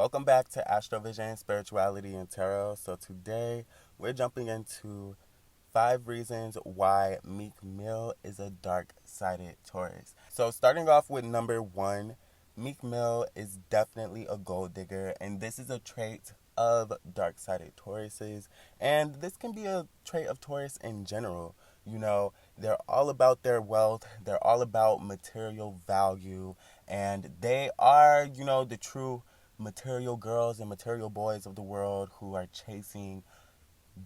Welcome back to Astrovision, Spirituality, and Tarot. So today we're jumping into 5 reasons why Meek Mill is a dark-sided Taurus. So starting off with number 1, Meek Mill is definitely a gold digger, and this is a trait of dark-sided Tauruses, and this can be a trait of Taurus in general. They're all about their wealth, they're all about material value, and they are, the true material girls and material boys of the world who are chasing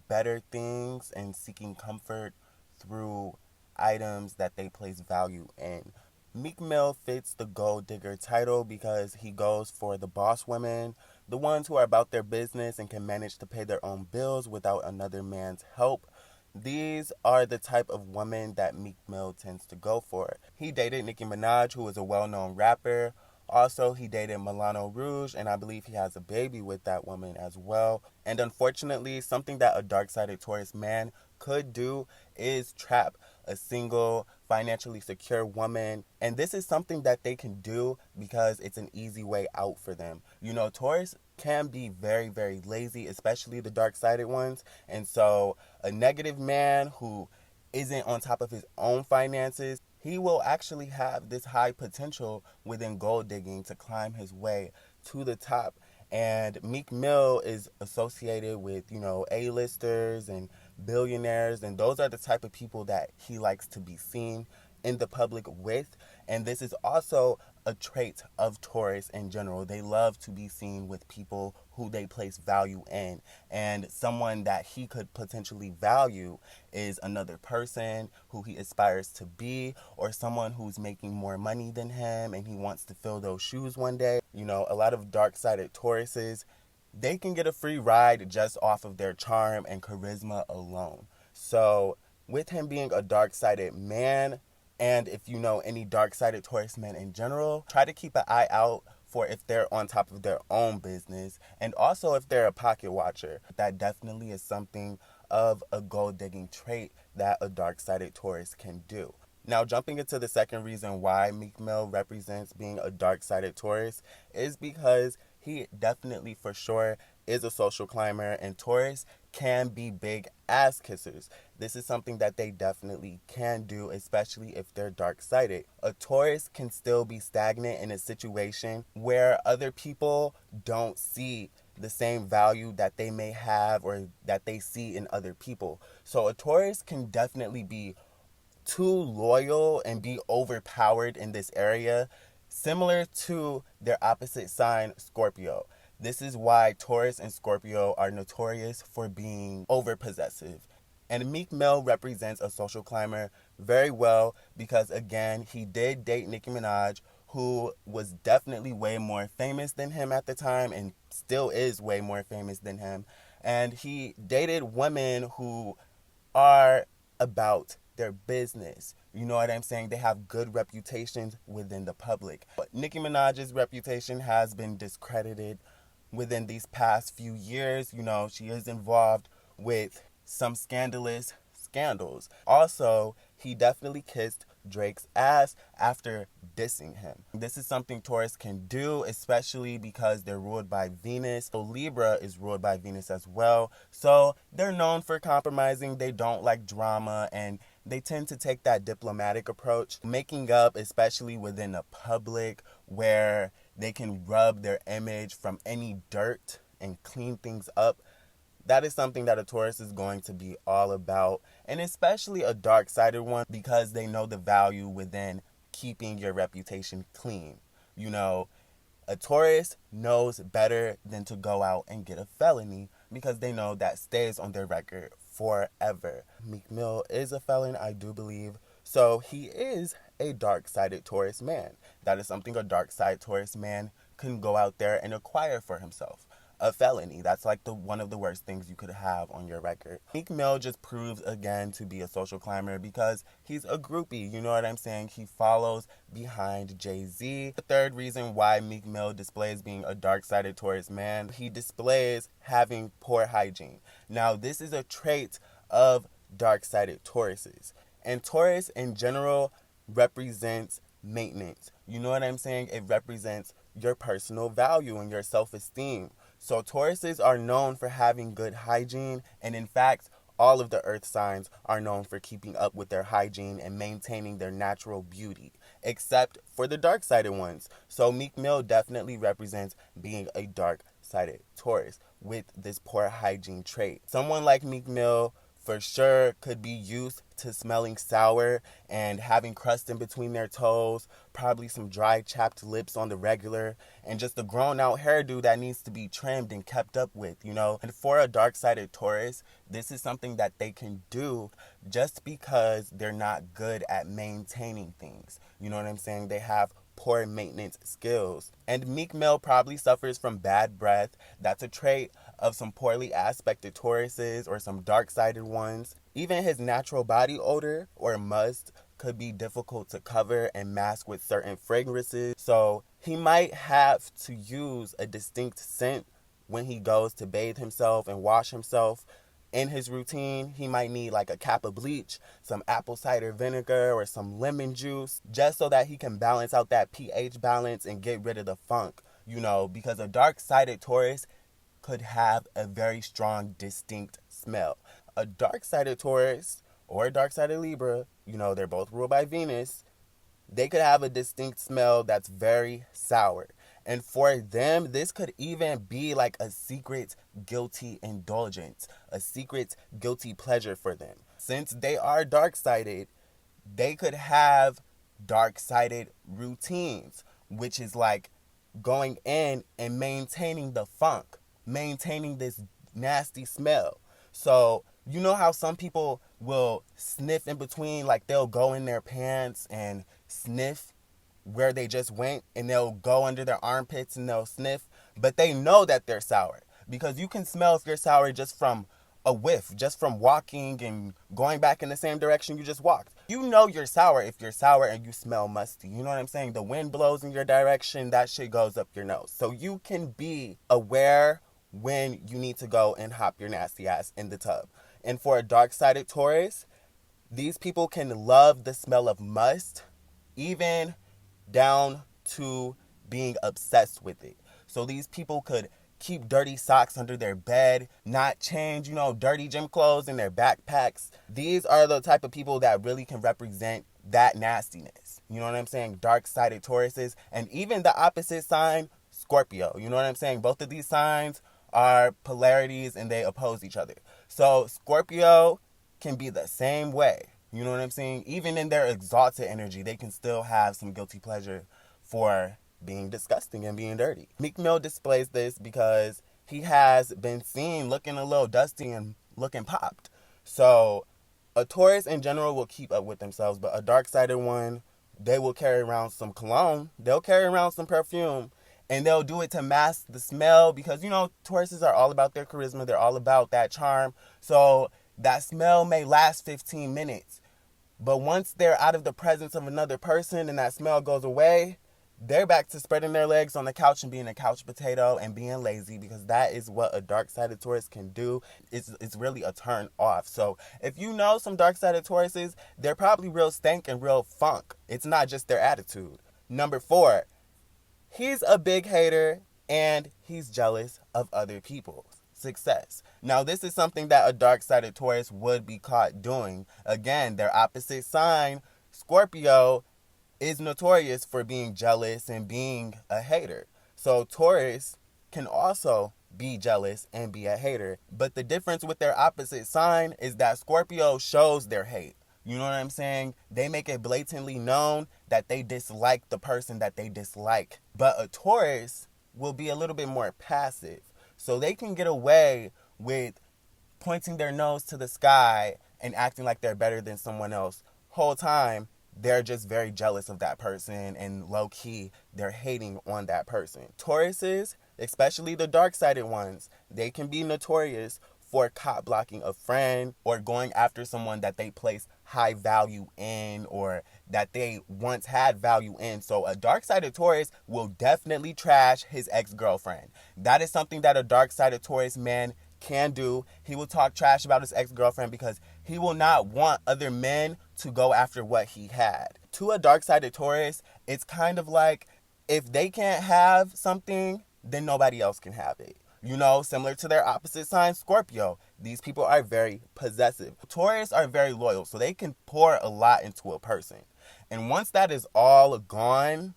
better things and seeking comfort through items that they place value in. Meek Mill fits the gold digger title because he goes for the boss women, the ones who are about their business and can manage to pay their own bills without another man's help. These are the type of women that Meek Mill tends to go for. He dated Nicki Minaj, who is a well-known rapper. Also, he dated Milano Rouge, and I believe he has a baby with that woman as well. And unfortunately, something that a dark-sided Taurus man could do is trap a single, financially secure woman. And this is something that they can do because it's an easy way out for them. Taurus can be very, very lazy, especially the dark-sided ones. And so a negative man who isn't on top of his own finances, he will actually have this high potential within gold digging to climb his way to the top. And Meek Mill is associated with, A-listers and billionaires, and those are the type of people that he likes to be seen in the public with. And this is also a trait of Taurus in general. They love to be seen with people who they place value in. And someone that he could potentially value is another person who he aspires to be, or someone who's making more money than him and he wants to fill those shoes one day. A lot of dark-sided Tauruses, they can get a free ride just off of their charm and charisma alone. So with him being a dark-sided man, and if you know any dark-sided Taurus men in general, try to keep an eye out for if they're on top of their own business, and also if they're a pocket watcher. That definitely is something of a gold-digging trait that a dark-sided Taurus can do. Now, jumping into the second reason why Meek Mill represents being a dark-sided Taurus is because he definitely, for sure, is a social climber, and Taurus can be big ass kissers. This is something that they definitely can do, especially if they're dark-sided. A Taurus can still be stagnant in a situation where other people don't see the same value that they may have or that they see in other people. So a Taurus can definitely be too loyal and be overpowered in this area, similar to their opposite sign, Scorpio. This is why Taurus and Scorpio are notorious for being overpossessive. And Meek Mill represents a social climber very well because, again, he did date Nicki Minaj, who was definitely way more famous than him at the time and still is way more famous than him. And he dated women who are about their business. You know what I'm saying? They have good reputations within the public. But Nicki Minaj's reputation has been discredited within these past few years. She is involved with some scandalous scandals. Also, he definitely kissed Drake's ass after dissing him. This is something Taurus can do, especially because they're ruled by Venus. So Libra is ruled by Venus as well. So they're known for compromising. They don't like drama, and they tend to take that diplomatic approach, making up, especially within the public, where they can rub their image from any dirt and clean things up. That is something that a Taurus is going to be all about, and especially a dark-sided one, because they know the value within keeping your reputation clean. A Taurus knows better than to go out and get a felony because they know that stays on their record forever. Meek Mill is a felon, I do believe, so he is a dark-sided Taurus man. That is something a dark-sided Taurus man can go out there and acquire for himself. A felony. That's like one of the worst things you could have on your record. Meek Mill just proves again to be a social climber because he's a groupie. You know what I'm saying? He follows behind Jay-Z. The third reason why Meek Mill displays being a dark-sided Taurus man, he displays having poor hygiene. Now, this is a trait of dark-sided Tauruses. And Taurus in general represents maintenance. You know what I'm saying? It represents your personal value and your self-esteem. So Tauruses are known for having good hygiene, and in fact, all of the earth signs are known for keeping up with their hygiene and maintaining their natural beauty, except for the dark-sided ones. So Meek Mill definitely represents being a dark-sided Taurus with this poor hygiene trait. Someone like Meek Mill for sure could be used to smelling sour and having crust in between their toes, probably some dry chapped lips on the regular, and just a grown out hairdo that needs to be trimmed and kept up with, you know. And for a dark-sided Taurus, this is something that they can do just because they're not good at maintaining things. You know what I'm saying? They have poor maintenance skills. And Meek Mill probably suffers from bad breath. That's a trait of some poorly aspected Tauruses or some dark-sided ones. Even his natural body odor or must could be difficult to cover and mask with certain fragrances. So he might have to use a distinct scent when he goes to bathe himself and wash himself. In his routine, he might need like a cap of bleach, some apple cider vinegar, or some lemon juice, just so that he can balance out that pH balance and get rid of the funk, you know, because a dark-sided Taurus could have a very strong, distinct smell. A dark-sided Taurus or a dark-sided Libra, you know, they're both ruled by Venus, they could have a distinct smell that's very sour. And for them, this could even be like a secret guilty indulgence, a secret guilty pleasure for them. Since they are dark-sided, they could have dark-sided routines, which is like going in and maintaining the funk, maintaining this nasty smell. So, you know how some people will sniff in between, like they'll go in their pants and sniff where they just went, and they'll go under their armpits and they'll sniff, but they know that they're sour because you can smell if you're sour just from a whiff, just from walking and going back in the same direction you just walked. You know you're sour if you're sour and you smell musty. You know what I'm saying? The wind blows in your direction, that shit goes up your nose. So you can be aware when you need to go and hop your nasty ass in the tub. And for a dark-sided Taurus, these people can love the smell of must, even down to being obsessed with it. So these people could keep dirty socks under their bed, not change, you know, dirty gym clothes in their backpacks. These are the type of people that really can represent that nastiness. You know what I'm saying? Dark-sided Tauruses. And even the opposite sign, Scorpio. You know what I'm saying? Both of these signs are polarities and they oppose each other. So Scorpio can be the same way. You know what I'm saying? Even in their exalted energy, they can still have some guilty pleasure for being disgusting and being dirty. Meek Mill displays this because he has been seen looking a little dusty and looking popped. So a Taurus in general will keep up with themselves, but a dark-sided one, they will carry around some cologne. They'll carry around some perfume, and they'll do it to mask the smell because, you know, Tauruses are all about their charisma. They're all about that charm. So that smell may last 15 minutes. But once they're out of the presence of another person and that smell goes away, they're back to spreading their legs on the couch and being a couch potato and being lazy, because that is what a dark-sided Taurus can do. It's really a turn off. So if you know some dark-sided Tauruses, they're probably real stank and real funk. It's not just their attitude. Number 4, he's a big hater and he's jealous of other people's success. Now, this is something that a dark-sided Taurus would be caught doing. Again, their opposite sign, Scorpio, is notorious for being jealous and being a hater. So Taurus can also be jealous and be a hater. But the difference with their opposite sign is that Scorpio shows their hate. You know what I'm saying? They make it blatantly known that they dislike the person that they dislike. But a Taurus will be a little bit more passive. So they can get away with pointing their nose to the sky and acting like they're better than someone else. Whole time, they're just very jealous of that person, and low-key, they're hating on that person. Tauruses, especially the dark-sided ones, they can be notorious for cop blocking a friend or going after someone that they place high value in or that they once had value in. So a dark-sided Taurus will definitely trash his ex-girlfriend. That is something that a dark-sided Taurus man can do. He will talk trash about his ex-girlfriend because he will not want other men to go after what he had. To a dark-sided Taurus, it's kind of like if they can't have something, then nobody else can have it. You know, similar to their opposite sign, Scorpio. These people are very possessive. Taurus are very loyal, so they can pour a lot into a person. And once that is all gone,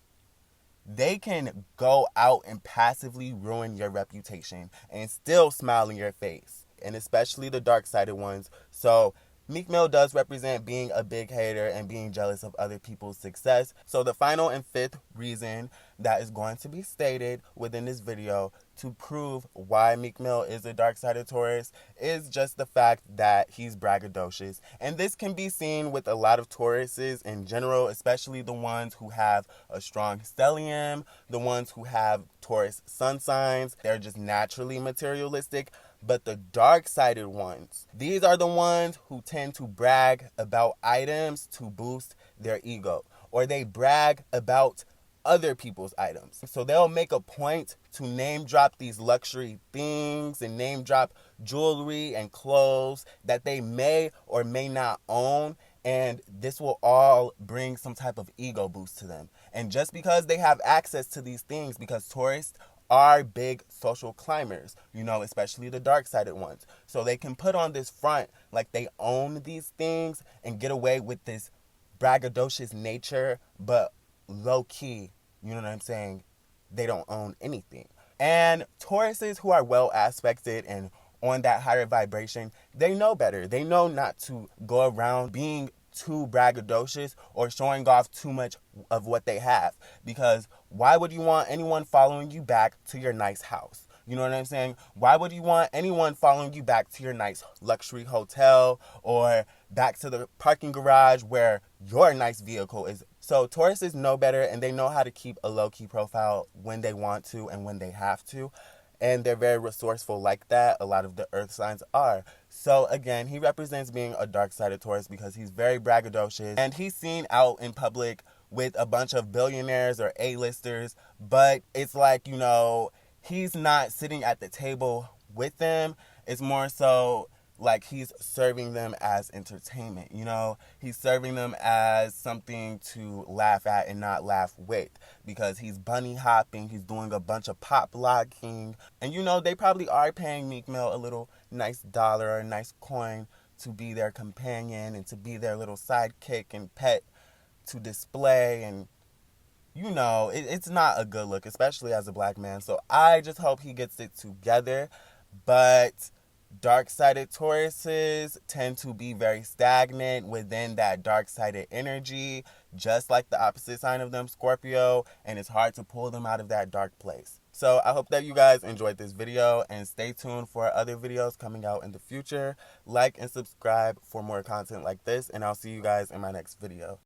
they can go out and passively ruin your reputation and still smile in your face. And especially the dark-sided ones. So Meek Mill does represent being a big hater and being jealous of other people's success. So the final and fifth reason that is going to be stated within this video to prove why Meek Mill is a dark-sided Taurus is just the fact that he's braggadocious. And this can be seen with a lot of Tauruses in general, especially the ones who have a strong stellium, the ones who have Taurus sun signs. They're just naturally materialistic. But the dark-sided ones, these are the ones who tend to brag about items to boost their ego. Or they brag about other people's items. So they'll make a point to name drop these luxury things and name drop jewelry and clothes that they may or may not own. And this will all bring some type of ego boost to them. And just because they have access to these things, because tourists are big social climbers, you know, especially the dark-sided ones. So they can put on this front like they own these things and get away with this braggadocious nature, but low-key, you know what I'm saying, they don't own anything. And Tauruses who are well aspected and on that higher vibration, they know better. They know not to go around being too braggadocious or showing off too much of what they have, because why would you want anyone following you back to your nice house? You know what I'm saying? Why would you want anyone following you back to your nice luxury hotel or back to the parking garage where your nice vehicle is? So Tauruses know better, and they know how to keep a low-key profile when they want to and when they have to. And they're very resourceful like that. A lot of the earth signs are. So again, he represents being a dark-sided Taurus because he's very braggadocious. And he's seen out in public with a bunch of billionaires or A-listers. But it's like, you know, he's not sitting at the table with them. It's more so like he's serving them as entertainment, you know? He's serving them as something to laugh at and not laugh with, because he's bunny hopping, he's doing a bunch of pop locking. And you know, they probably are paying Meek Mill a little nice dollar or a nice coin to be their companion and to be their little sidekick and pet to display. And you know, it's not a good look, especially as a black man. So I just hope he gets it together. But dark-sided Tauruses tend to be very stagnant within that dark-sided energy, just like the opposite sign of them, Scorpio, and it's hard to pull them out of that dark place. So I hope that you guys enjoyed this video, and stay tuned for other videos coming out in the future. Like and subscribe for more content like this, and I'll see you guys in my next video.